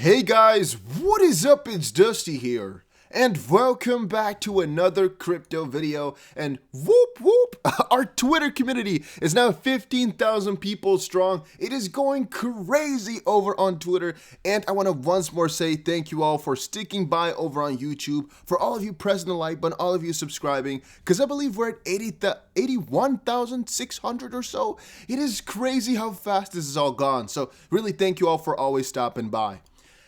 Hey guys, what is up? It's Dusty here, and welcome back to another crypto video. And whoop whoop, our Twitter community is now 15,000 people strong. It is going crazy over on Twitter, and I want to once more say thank you all for sticking by over on YouTube, for all of you pressing the like button, all of you subscribing, because I believe we're at 81,600 or so. It is crazy how fast this is all gone, so really thank you all for always stopping by.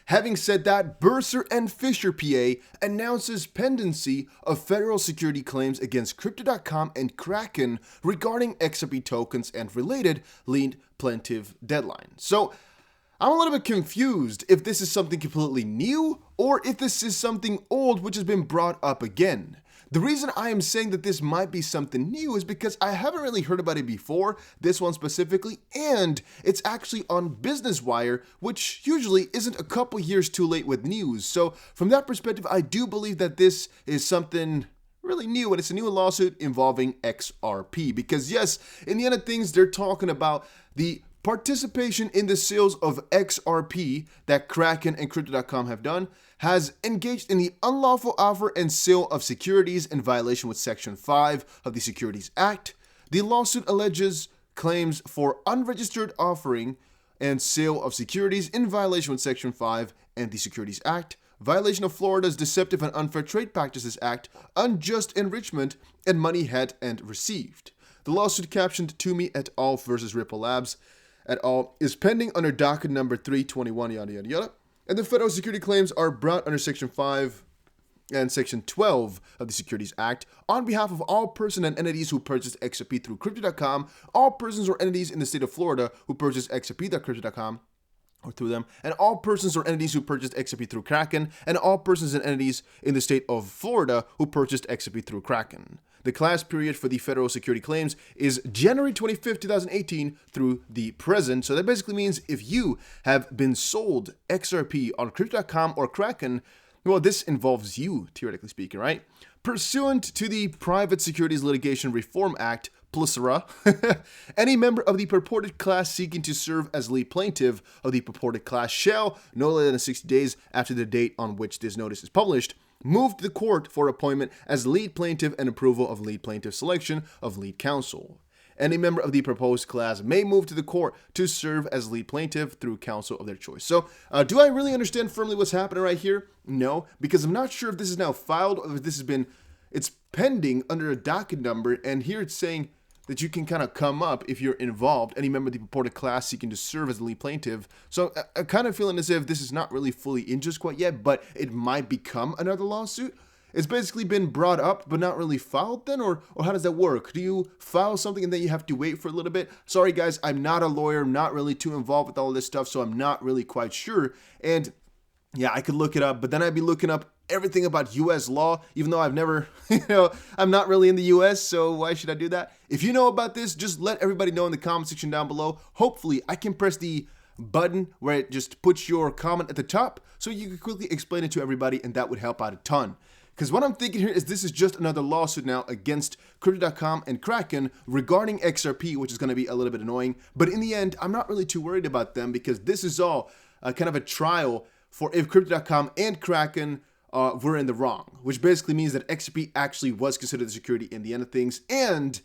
Having said that, Bursar and Fisher PA announces pendency of federal security claims against Crypto.com and Kraken regarding XRP tokens and related lead plaintiff deadline. So I'm a little bit confused if this is something completely new or if this is something old which has been brought up again. The reason I am saying that this might be something new is because I haven't really heard about it before, this one specifically, and it's actually on Business Wire, which usually isn't a couple years too late with news. So from that perspective, I do believe that this is something really new, and it's a new lawsuit involving XRP. Because yes, in the end of things, they're talking about the participation in the sales of XRP that Kraken and Crypto.com have done, has engaged in the unlawful offer and sale of securities in violation with Section 5 of the Securities Act. The lawsuit alleges claims for unregistered offering and sale of securities in violation with Section 5 and the Securities Act, violation of Florida's Deceptive and Unfair Trade Practices Act, unjust enrichment, and money had and received. The lawsuit, captioned Toomey et al. Versus Ripple Labs et al. Is pending under docket number 321, yada yada yada. And the federal security claims are brought under Section 5 and Section 12 of the Securities Act on behalf of all persons and entities who purchased XRP through Crypto.com, all persons or entities in the state of Florida who purchased XRP.Crypto.com or through them, and all persons or entities who purchased XRP through Kraken, and all persons and entities in the state of Florida who purchased XRP through Kraken. The class period for the federal security claims is January 25th, 2018 through the present. So that basically means if you have been sold XRP on Crypto.com or Kraken, well, this involves you, theoretically speaking, right? Pursuant to the Private Securities Litigation Reform Act, PLSRA, any member of the purported class seeking to serve as lead plaintiff of the purported class shall, no later than 60 days after the date on which this notice is published, move to the court for appointment as lead plaintiff and approval of lead plaintiff selection of lead counsel. Any member of the proposed class may move to the court to serve as lead plaintiff through counsel of their choice. So, do I really understand firmly what's happening right here? No, because I'm not sure if this is now filed or if this has been, it's pending under a docket number, and here it's saying that you can kind of come up if you're involved, any member of the purported class seeking to serve as the lead plaintiff. So I'm kind of feeling as if this is not really fully in just quite yet, but it might become another lawsuit. It's basically been brought up, but not really filed then, or how does that work? Do you file something and then you have to wait for a little bit? Sorry guys, I'm not a lawyer, I'm not really too involved with all this stuff, so I'm not really quite sure. And yeah, I could look it up, but then I'd be looking up everything about US law, even though I've never, I'm not really in the US, so why should I do that? If you know about this, just let everybody know in the comment section down below. Hopefully, I can press the button where it just puts your comment at the top so you can quickly explain it to everybody, and that would help out a ton. Because what I'm thinking here is this is just another lawsuit now against Crypto.com and Kraken regarding XRP, which is going to be a little bit annoying. But in the end, I'm not really too worried about them because this is all kind of a trial for if Crypto.com and Kraken were in the wrong, which basically means that XRP actually was considered a security in the end of things, and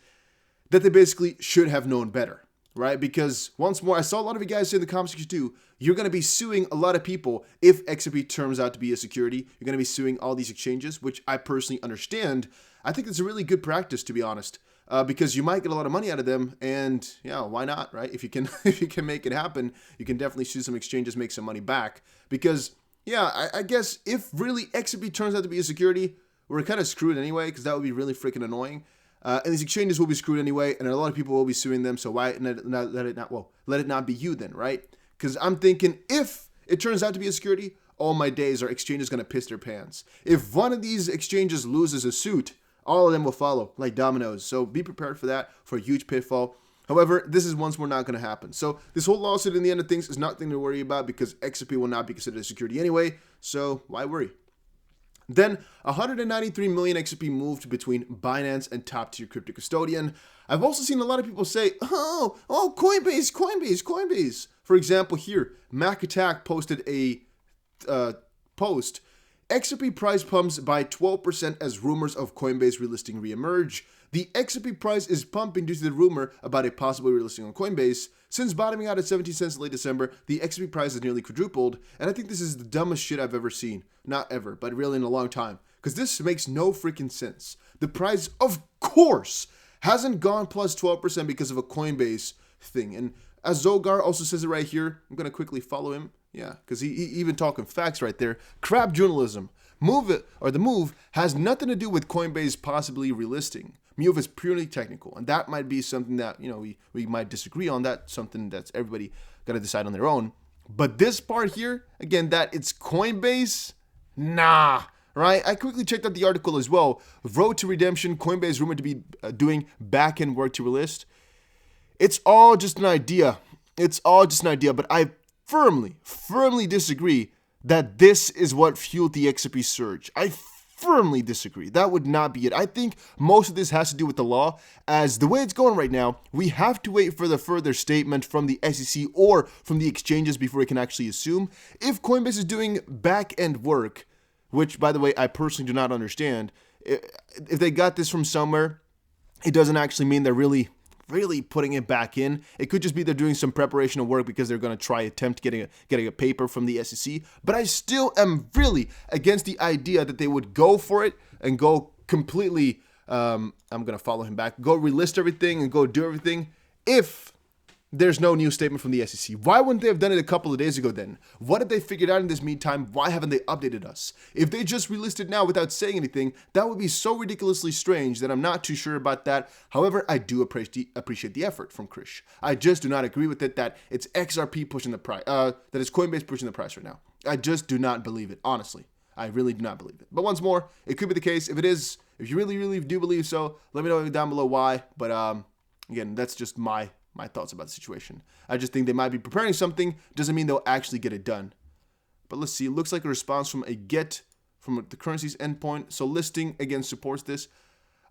that they basically should have known better, right? Because once more, I saw a lot of you guys say in the comment section too, you're going to be suing a lot of people if XRP turns out to be a security. You're going to be suing all these exchanges, which I personally understand. I think it's a really good practice, to be honest, because you might get a lot of money out of them, and yeah, why not, right? If you can, if you can make it happen, you can definitely sue some exchanges, make some money back. Because yeah, I guess if really XRP turns out to be a security, we're kind of screwed anyway, because that would be really freaking annoying. And these exchanges will be screwed anyway, and a lot of people will be suing them. So why let it not be you then, right? Because I'm thinking if it turns out to be a security, all my days are exchanges going to piss their pants. If one of these exchanges loses a suit, all of them will follow like dominoes. So be prepared for that, for a huge pitfall. However, this is once more not going to happen. So this whole lawsuit in the end of things is nothing to worry about because XRP will not be considered a security anyway. So why worry? Then 193 million XRP moved between Binance and top-tier crypto custodian. I've also seen a lot of people say, oh, Coinbase. For example, here, Mac Attack posted a post, XRP price pumps by 12% as rumors of Coinbase relisting reemerge. The XRP price is pumping due to the rumor about a possible relisting on Coinbase. Since bottoming out at 17 cents in late December, the XRP price has nearly quadrupled, and I think this is the dumbest shit I've ever seen. Not ever, but really in a long time. Because this makes no freaking sense. The price, of course, hasn't gone plus 12% because of a Coinbase thing. And as Zogar also says it right here, I'm going to quickly follow him. Yeah, because he even talking facts right there. Crap journalism. The move has nothing to do with Coinbase possibly relisting. Move is purely technical, and that might be something that, you know, we might disagree on. That's something that's everybody got to decide on their own. But this part here, again, that it's Coinbase, nah, right? I quickly checked out the article as well. Road to redemption, Coinbase rumored to be doing back-end work to relist. It's all just an idea. It's all just an idea, but I firmly disagree that this is what fueled the XRP surge. I firmly disagree. That would not be it. I think most of this has to do with the law. As the way it's going right now, we have to wait for the further statement from the SEC or from the exchanges before we can actually assume. If Coinbase is doing back-end work, which, by the way, I personally do not understand, if they got this from somewhere, it doesn't actually mean they're really putting it back in. It could just be they're doing some preparation of work because they're going to attempt getting a paper from the SEC. But I still am really against the idea that they would go for it and go completely, I'm going to follow him back, go relist everything and go do everything if there's no new statement from the SEC. Why wouldn't they have done it a couple of days ago then? What have they figured out in this meantime? Why haven't they updated us? If they just relisted now without saying anything, that would be so ridiculously strange that I'm not too sure about that. However, I do appreciate the effort from Krish. I just do not agree with it that it's XRP pushing the price, that it's Coinbase pushing the price right now. I just do not believe it, honestly. I really do not believe it. But once more, it could be the case. If it is, if you really do believe so, let me know down below why. But again, that's just my thoughts about the situation. I just think they might be preparing something. Doesn't mean they'll actually get it done. But let's see. It looks like a response from a get from the currency's endpoint. So listing, again, supports this.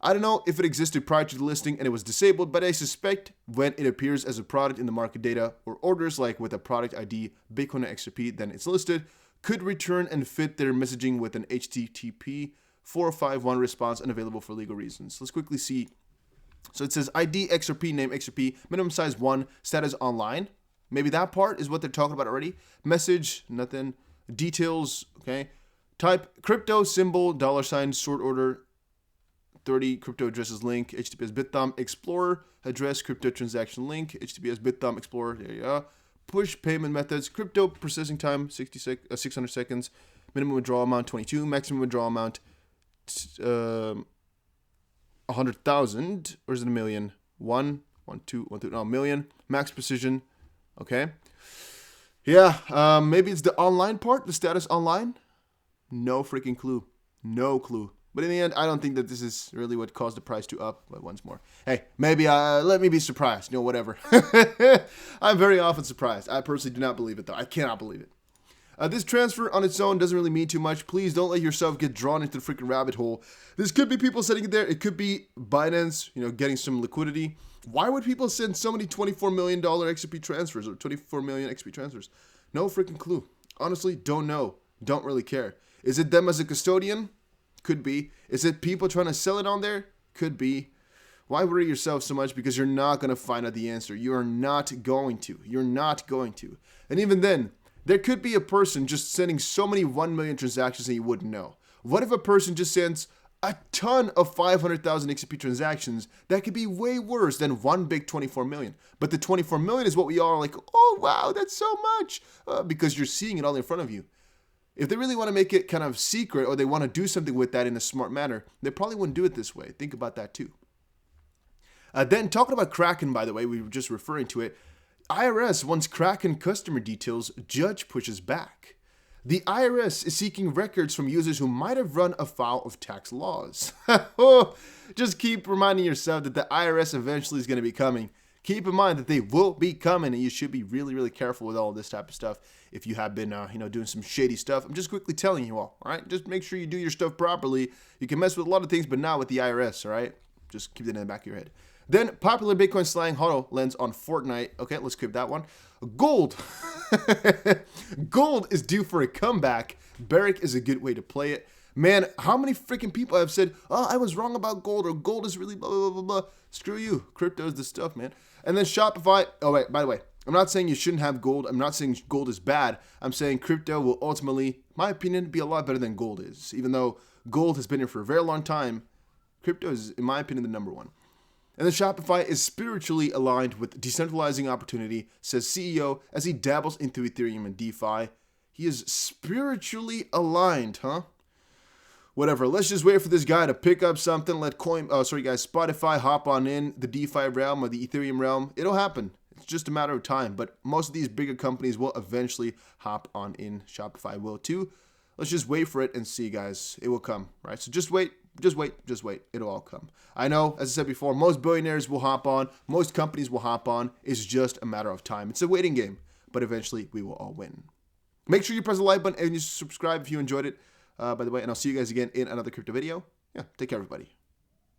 I don't know if it existed prior to the listing and it was disabled, but I suspect when it appears as a product in the market data or orders, like with a product ID, Bitcoin or XRP, then it's listed, could return and fit their messaging with an HTTP 451 response unavailable for legal reasons. Let's quickly see. So it says ID XRP, name XRP, minimum size 1, status online. Maybe that part is what they're talking about already. Message, nothing. Details, okay. Type, crypto, symbol, $, sort order, 30, crypto addresses link, HTTPS Bithumb, Explorer, address, crypto transaction link, HTTPS Bithumb, Explorer, there you go. Push payment methods, crypto processing time, 600 seconds, minimum withdrawal amount, 22, maximum withdrawal amount, 100,000, or is it a million? One, two, no, million. Max precision. Okay. Yeah, maybe it's the online part, the status online. No freaking clue. No clue. But in the end, I don't think that this is really what caused the price to up. But once more, hey, maybe let me be surprised. You know, whatever. I'm very often surprised. I personally do not believe it, though. I cannot believe it. This transfer on its own doesn't really mean too much. Please don't let yourself get drawn into the freaking rabbit hole. This could be people sending it there. It could be Binance, you know, getting some liquidity. Why would people send so many $24 million XRP transfers or 24 million XRP transfers? No freaking clue. Honestly, don't know. Don't really care. Is it them as a custodian? Could be. Is it people trying to sell it on there? Could be. Why worry yourself so much? Because you're not going to find out the answer. You are not going to. You're not going to. And even then, there could be a person just sending so many 1 million transactions that you wouldn't know. What if a person just sends a ton of 500,000 XRP transactions? That could be way worse than one big 24 million. But the 24 million is what we all are like, oh, wow, that's so much. Because you're seeing it all in front of you. If they really want to make it kind of secret or they want to do something with that in a smart manner, they probably wouldn't do it this way. Think about that too. Then talking about Kraken, by the way, we were just referring to it. IRS wants Kraken customer details, judge pushes back. The IRS is seeking records from users who might have run afoul of tax laws. Just keep reminding yourself that the IRS eventually is going to be coming. Keep in mind that they will be coming, and you should be really careful with all this type of stuff if you have been doing some shady stuff. I'm just quickly telling you all right? Just make sure you do your stuff properly. You can mess with a lot of things, but not with the IRS, all right? Just keep that in the back of your head. Then, popular Bitcoin slang HODL lens on Fortnite. Okay, let's keep that one. Gold. Gold is due for a comeback. Barrick is a good way to play it. Man, how many freaking people have said, oh, I was wrong about gold, or gold is really blah, blah, blah, blah. Screw you. Crypto is the stuff, man. And then Shopify. Oh, wait, by the way, I'm not saying you shouldn't have gold. I'm not saying gold is bad. I'm saying crypto will ultimately, in my opinion, be a lot better than gold is. Even though gold has been here for a very long time, crypto is, in my opinion, the number one. And then Shopify is spiritually aligned with decentralizing opportunity, says CEO as he dabbles into Ethereum and DeFi. He is spiritually aligned, huh? Whatever, let's just wait for this guy to pick up something. Let Spotify hop on in the DeFi realm or the Ethereum realm. It'll happen. It's just a matter of time. But most of these bigger companies will eventually hop on in. Shopify will too. Let's just wait for it and see, guys. It will come, right? So just wait. Just wait. It'll all come. I know, as I said before, most billionaires will hop on. Most companies will hop on. It's just a matter of time. It's a waiting game. But eventually, we will all win. Make sure you press the like button and you subscribe if you enjoyed it. By the way, and I'll see you guys again in another crypto video. Yeah, take care, everybody.